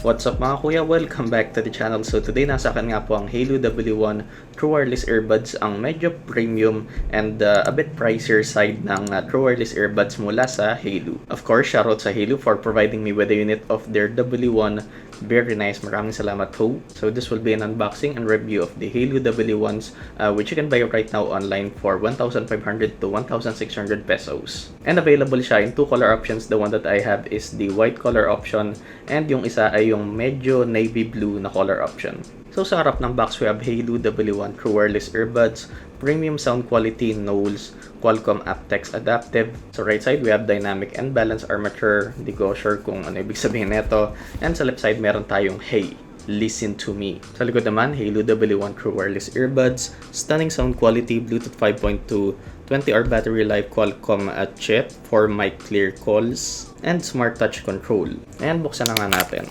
What's up mga kuya? Welcome back to the channel. So today nasa akin nga po ang Haylou W1 True Wireless Earbuds, ang medyo premium and a bit pricier side ng True Wireless Earbuds mula sa Haylou. Of course, shoutout sa Haylou for providing me with a unit of their W1. Very nice. Maraming salamat ho. So this will be an unboxing and review of the Haylou W1s which you can buy right now online for 1,500 to 1,600 pesos. And available siya in two color options. The one that I have is the white color option and yung isa ay yung medyo navy blue na color option. So sa harap ng box we have Haylou W1 True Wireless Earbuds, premium sound quality, Knowles, Qualcomm aptX adaptive. So right side we have dynamic and balance armature. Hindi ko sure kung ano ibig sabihin nito. And sa left side meron tayong Hey, listen to me. Sa likod naman, Haylou W1 True Wireless Earbuds, stunning sound quality, Bluetooth 5.2, 20-hour battery life, Qualcomm chip for mic clear calls, and smart touch control. And buksan na nga natin.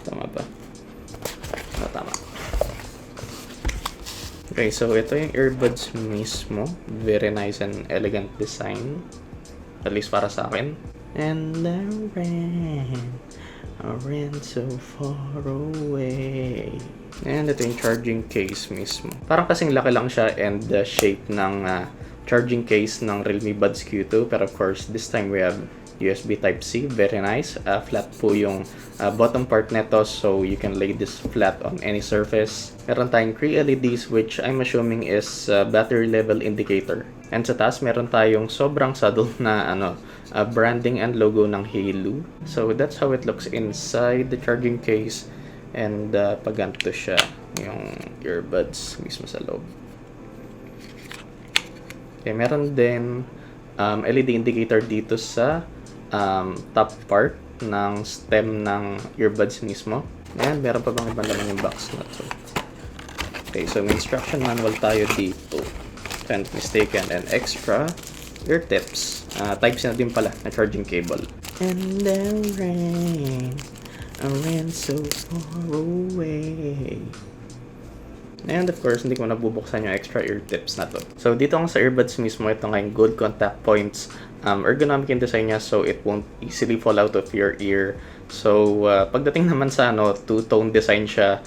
Tama ba? Tama. Okay, so ito yung earbuds mismo. Very nice and elegant design. At least para sa akin. And I ran so far away. And ito yung charging case mismo. Parang kasing laki lang siya and the shape ng charging case ng Realme Buds Q2. Pero of course, this time we have USB Type-C, very nice. Flat po yung bottom part nito, so you can lay this flat on any surface. Meron tayong 3 LEDs which I'm assuming is battery level indicator. And sa taas meron tayong sobrang subtle na branding and logo ng Haylou. So that's how it looks inside the charging case. And pag ganito siya, yung earbuds mismo sa loob. Okay, meron din LED indicator dito sa top part ng stem ng earbuds mismo. Ayan, meron pa bang ibang laman yung box na to. Okay, so may instruction manual tayo dito. If I'm not mistaken, and extra ear tips. Type-C na din pala na charging cable. And the rain, I ran so far away. And of course, hindi ko nabubuksan yung extra ear tips na to. So dito nga sa earbuds mismo, ito nga yung good contact points. Ergonomic in design niya, so it won't easily fall out of your ear. So pagdating naman sa two-tone design siya,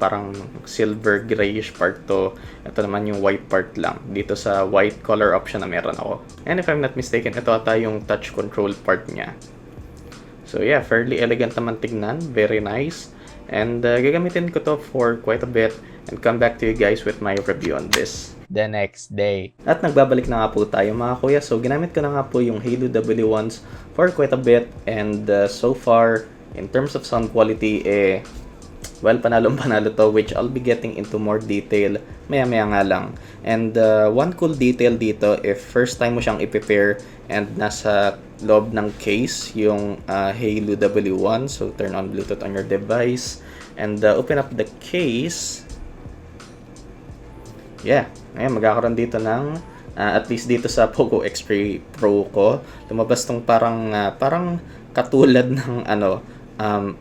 parang silver grayish part to. Ito naman yung white part lang dito sa white color option na meron ako. And if I'm not mistaken, ito ata yung touch control part niya. So yeah, fairly elegant naman tignan, very nice. And gagamitin ko to for quite a bit and come back to you guys with my review on this the next day. At nagbabalik na nga po tayo mga kuya. So ginamit ko na nga po yung Haylou W1s for quite a bit and so far in terms of sound quality well, panalo to, which I'll be getting into more detail maya-maya nga lang. And one cool detail dito, if first time mo siyang i-prepare and nasa loob ng case yung Haylou W1, so turn on Bluetooth on your device and open up the case. Yeah, ayan, magkakaroon dito ng at least dito sa Poco X3 Pro ko, lumabas tong parang katulad ng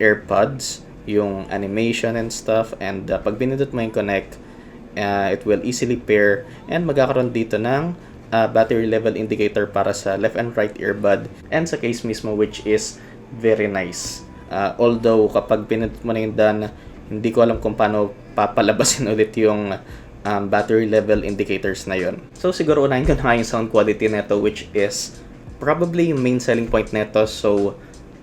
AirPods, yung animation and stuff, and pag pinindot mo yung connect, it will easily pair and magkakaroon dito ng battery level indicator para sa left and right earbud and sa case mismo, which is very nice. Although kapag pinindot mo na yung done, hindi ko alam kung paano papalabasin ulit yung battery level indicators na yon. So siguro unahin ko na yung sound quality neto, which is probably yung main selling point neto. So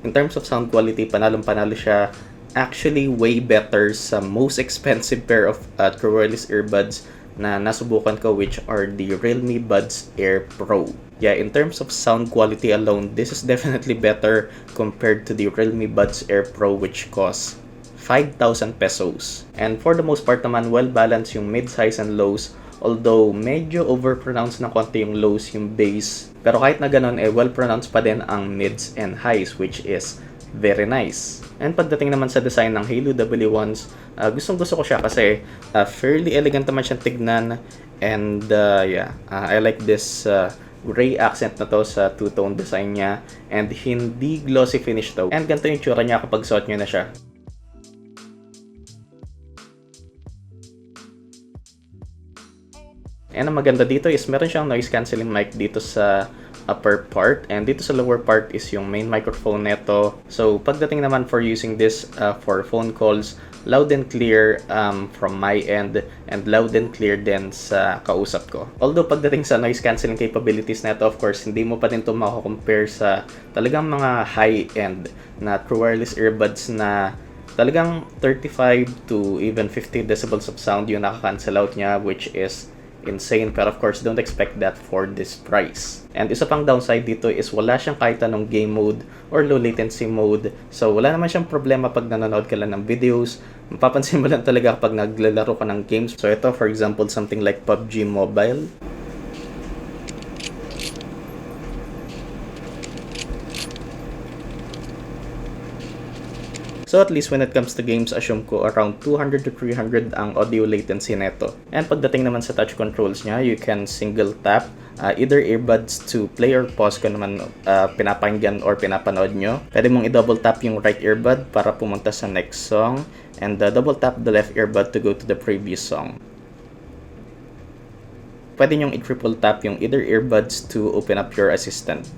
in terms of sound quality, panalo siya. Actually way better sa most expensive pair of True Wireless earbuds na nasubukan ko, which are the Realme Buds Air Pro. Yeah, in terms of sound quality alone, this is definitely better compared to the Realme Buds Air Pro, which costs 5,000 pesos. And for the most part naman, well-balanced yung mid-size and lows. Although, medyo over-pronounced na konti yung lows, yung bass. Pero kahit na ganun, well-pronounced pa din ang mids and highs, which is very nice. And pagdating naman sa design ng Haylou W1s, gustong-gusto ko siya kasi fairly elegant naman siyang tignan. And yeah, I like this gray accent na to sa two-tone design niya. And hindi glossy finish to. And ganito yung tsura niya kapag suot nyo na siya. And ang maganda dito is meron siyang noise cancelling mic dito sa upper part, and dito sa lower part is yung main microphone neto. So pagdating naman for using this for phone calls, loud and clear from my end, and loud and clear din sa kausap ko. Although pagdating sa noise cancelling capabilities neto, of course hindi mo pa din ito mako-compare sa talagang mga high-end na true wireless earbuds na talagang 35 to even 50 decibels of sound yung nakaka-cancel out niya, which is insane. Pero of course, don't expect that for this price. And isa pang downside dito is wala siyang kahit anong game mode or low latency mode. So wala naman siyang problema pag nanonood ka lang ng videos. Mapapansin mo lang talaga kapag naglalaro ka ng games. So ito, for example, something like PUBG Mobile. So at least when it comes to games, assume ko around 200 to 300 ang audio latency neto. And pagdating naman sa touch controls niya, you can single tap either earbuds to play or pause kung naman pinapakinggan or pinapanood nyo. Pwede mong i-double tap yung right earbud para pumunta sa next song, and double tap the left earbud to go to the previous song. Pwede nyong i-triple tap yung either earbuds to open up your assistant.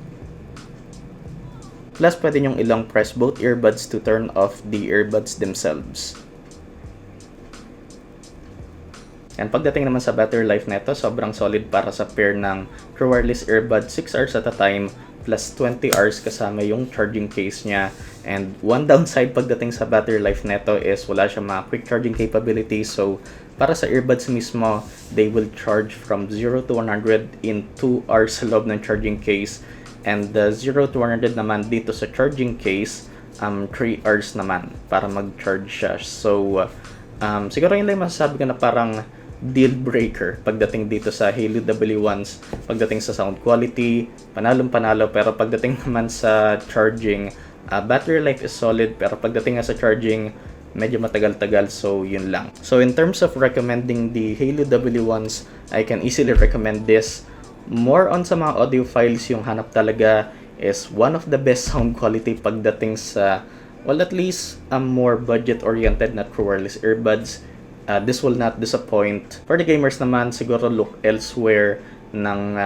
Plus, pwede nyong i-long press both earbuds to turn off the earbuds themselves. And pagdating naman sa battery life neto, sobrang solid para sa pair ng true wireless earbuds, 6 hours at a time, plus 20 hours kasama yung charging case niya. And one downside pagdating sa battery life neto is wala siyang mga quick charging capabilities. So, para sa earbuds mismo, they will charge from 0 to 100 in 2 hours sa loob ng charging case. And the 0 to 100 naman dito sa charging case, 3 hours naman para mag-charge siya. So, siguro yun lang masasabi ko na parang deal breaker pagdating dito sa Haylou W1s. Pagdating sa sound quality, panalong-panalo. Pero pagdating naman sa charging, battery life is solid. Pero pagdating nga sa charging, medyo matagal-tagal. So, yun lang. So, in terms of recommending the Haylou W1s, I can easily recommend this. More on sa mga audiophiles, yung hanap talaga is one of the best sound quality pagdating sa, well, at least more budget-oriented na true wireless earbuds. This will not disappoint. For the gamers naman, siguro look elsewhere ng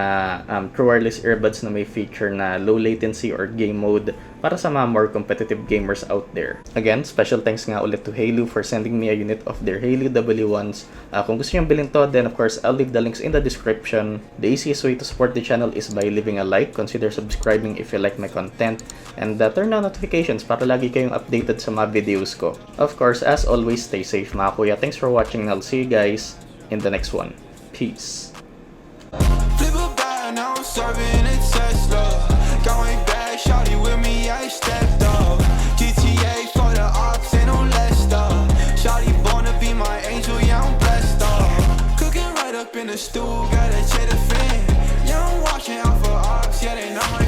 true wireless earbuds na may feature na low latency or game mode para sa mga more competitive gamers out there. Again, special thanks nga ulit to Haylou for sending me a unit of their Haylou W1s. Kung gusto nyo bilhin to, then of course, I'll leave the links in the description. The easiest way to support the channel is by leaving a like. Consider subscribing if you like my content. And turn on notifications para lagi kayong updated sa mga videos ko. Of course, as always, stay safe mga kuya. Thanks for watching and I'll see you guys in the next one. Peace. Now I'm serving a Tesla. Going back, shawty with me, I stepped up. GTA for the ops, ain't no less stuff. Shawty born to be my angel, yeah, I'm blessed up. Cooking right up in the stew, gotta check the fan. Yeah, I'm watching out for ops, yeah, they know my